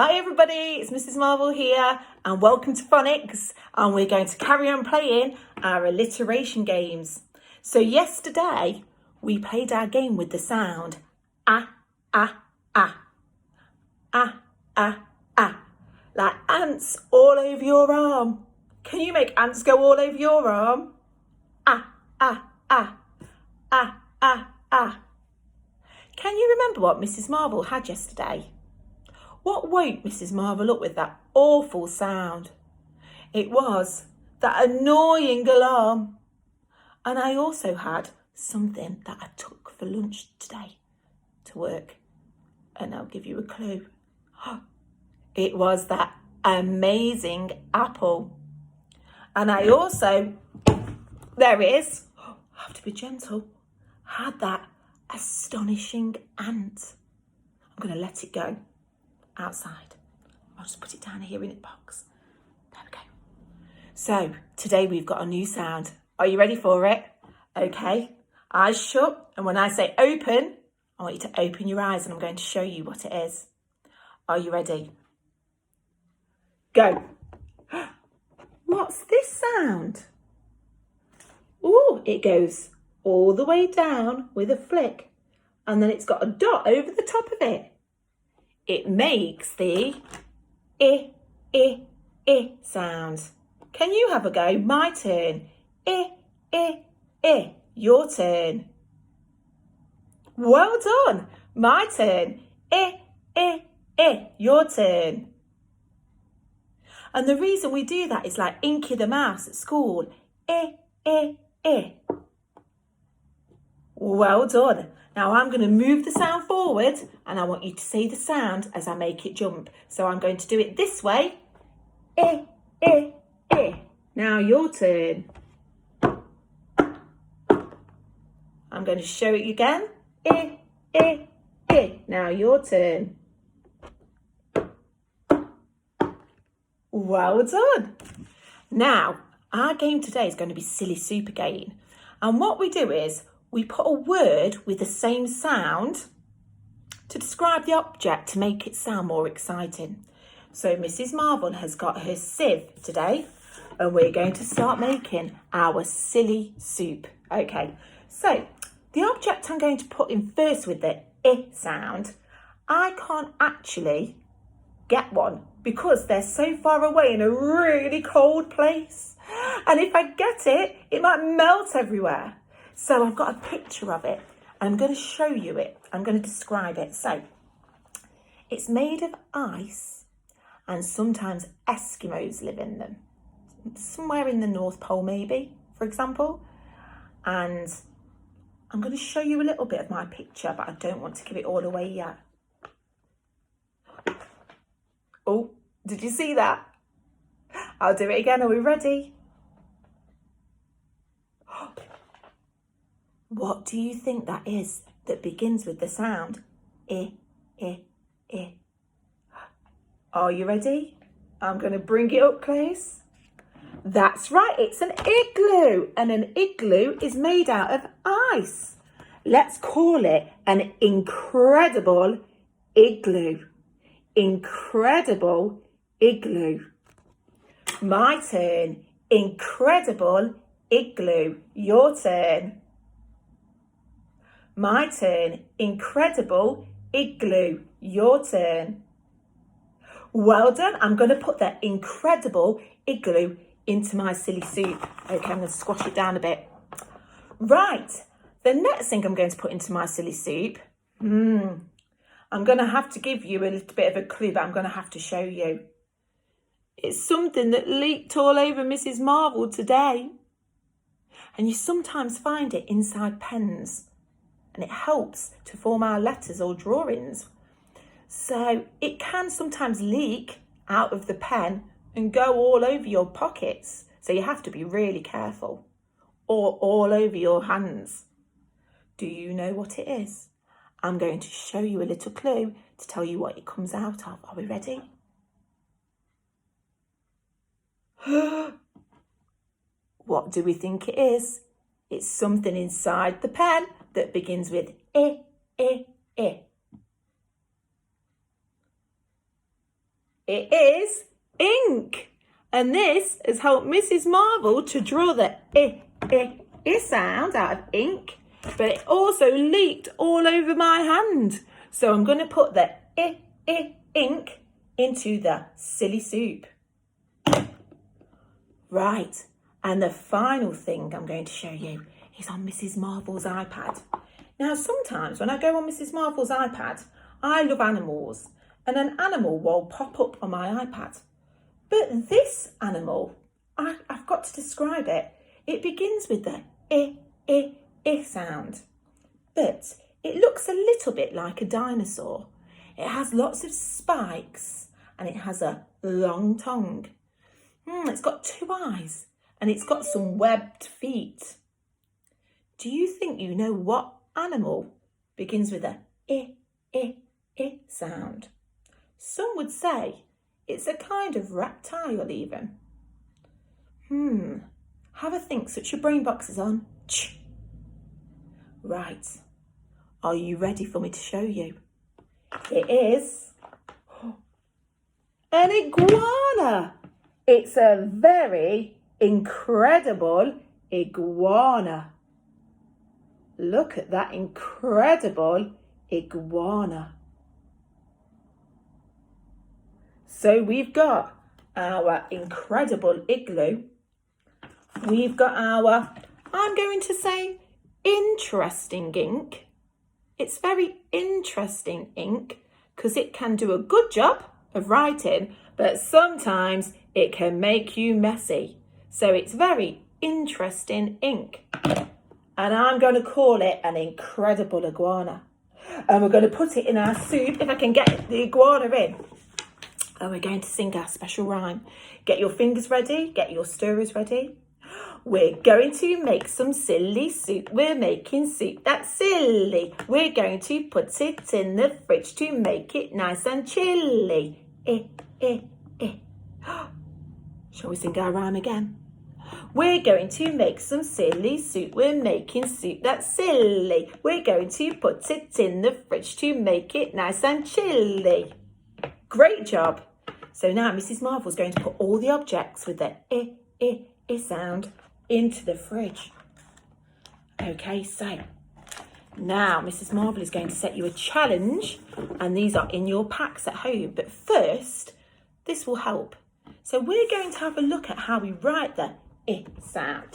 Hi everybody, it's Mrs. Marvel here and welcome to Phonics, and we're going to carry on playing our alliteration games. So yesterday we played our game with the sound ah, ah, ah, ah, ah, ah, like ants all over your arm. Can you make ants go all over your arm? Ah, ah, ah, ah, ah, ah. Can you remember what Mrs. Marvel had yesterday? What woke Mrs. Marvel up with that awful sound? It was that annoying alarm. And I also had something that I took for lunch today to work. And I'll give you a clue. It was that amazing apple. And I also, there it is, I have to be gentle, had that astonishing ant. I'm going to let it go outside. I'll just put it down here in the box. There we go. So today we've got a new sound. Are you ready for it? Okay, eyes shut, and when I say open, I want you to open your eyes and I'm going to show you what it is. Are you ready? Go. What's this sound? Oh, it goes all the way down with a flick, and then it's got a dot over the top of it. It makes the I sound. Can you have a go? My turn. I. Your turn. Well done. My turn. I. Your turn. And the reason we do that is like Inky the Mouse at school. I. Well done. Now I'm going to move the sound forward and I want you to say the sound as I make it jump. So I'm going to do it this way. I. Now your turn. I'm going to show it again. I. Now your turn. Well done. Now, our game today is going to be Silly Soup again. And what we do is we put a word with the same sound to describe the object to make it sound more exciting. So Mrs. Marvel has got her sieve today and we're going to start making our silly soup. Okay, so the object I'm going to put in first with the I sound, I can't actually get one because they're so far away in a really cold place. And if I get it, it might melt everywhere. So I've got a picture of it. I'm going to show you it. I'm going to describe it. So it's made of ice and sometimes Eskimos live in them. Somewhere in the North Pole maybe, for example. And I'm going to show you a little bit of my picture, but I don't want to give it all away yet. Oh, did you see that? I'll do it again. Are we ready? What do you think that is that begins with the sound I? Are you ready? I'm going to bring it up close. That's right, it's an igloo, and an igloo is made out of ice. Let's call it an incredible igloo. Incredible igloo. My turn. Incredible igloo. Your turn. My turn. Incredible igloo. Your turn. Well done. I'm going to put that incredible igloo into my silly soup. Okay, I'm going to squash it down a bit. Right. The next thing I'm going to put into my silly soup, I'm going to have to give you a little bit of a clue, but I'm going to have to show you. It's something that leaked all over Mrs. Marvel today. And you sometimes find it inside pens. And it helps to form our letters or drawings. So it can sometimes leak out of the pen and go all over your pockets. So you have to be really careful. Or all over your hands. Do you know what it is? I'm going to show you a little clue to tell you what it comes out of. Are we ready? What do we think it is? It's something inside the pen that begins with I. It is ink. And this has helped Mrs. Marvel to draw the I sound out of ink, but it also leaked all over my hand. So I'm going to put the I ink into the silly soup. Right, and the final thing I'm going to show you is on Mrs. Marvel's iPad. Now, sometimes when I go on Mrs. Marvel's iPad, I love animals, and an animal will pop up on my iPad. But this animal, I've got to describe it. It begins with the I sound, but it looks a little bit like a dinosaur. It has lots of spikes and it has a long tongue. It's got 2 eyes and it's got some webbed feet. Do you think you know what animal begins with a I sound? Some would say it's a kind of reptile even. Have a think, switch your brain boxes on. Right, are you ready for me to show you? It is an iguana. It's a very incredible iguana. Look at that incredible iguana. So we've got our incredible igloo. We've got our, I'm going to say, interesting ink. It's very interesting ink because it can do a good job of writing, but sometimes it can make you messy. So it's very interesting ink. And I'm going to call it an incredible iguana. And we're going to put it in our soup, if I can get the iguana in. And we're going to sing our special rhyme. Get your fingers ready, get your stirrers ready. We're going to make some silly soup. We're making soup that's silly. We're going to put it in the fridge to make it nice and chilly. Shall we sing our rhyme again? We're going to make some silly soup. We're making soup that's silly. We're going to put it in the fridge to make it nice and chilly. Great job. So now Mrs. Marvel's going to put all the objects with the I sound into the fridge. Okay, so now Mrs. Marvel is going to set you a challenge, and these are in your packs at home. But first, this will help. So we're going to have a look at how we write the I sound.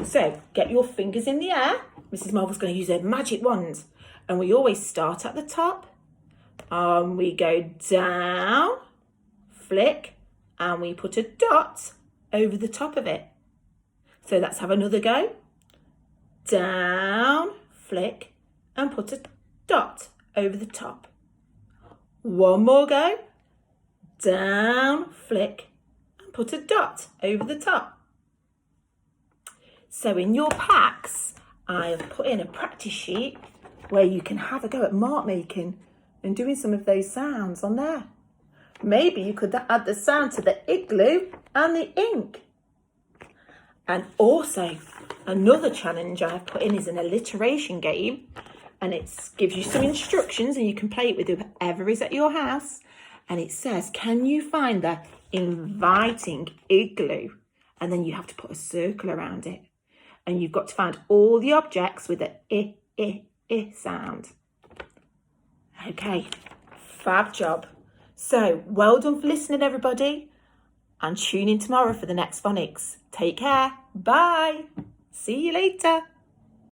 So get your fingers in the air. Mrs. Marvel's going to use her magic wand, and we always start at the top. We go down, flick, and we put a dot over the top of it. So let's have another go. Down, flick, and put a dot over the top. One more go. Down, flick, and put a dot over the top. So in your packs, I have put in a practice sheet where you can have a go at mark making and doing some of those sounds on there. Maybe you could add the sound to the igloo and the ink. And also, another challenge I've put in is an alliteration game, and it gives you some instructions and you can play it with whoever is at your house. And it says, can you find the inviting igloo? And then you have to put a circle around it. And you've got to find all the objects with the I sound. Okay, fab job. So, well done for listening, everybody. And tune in tomorrow for the next phonics. Take care. Bye. See you later.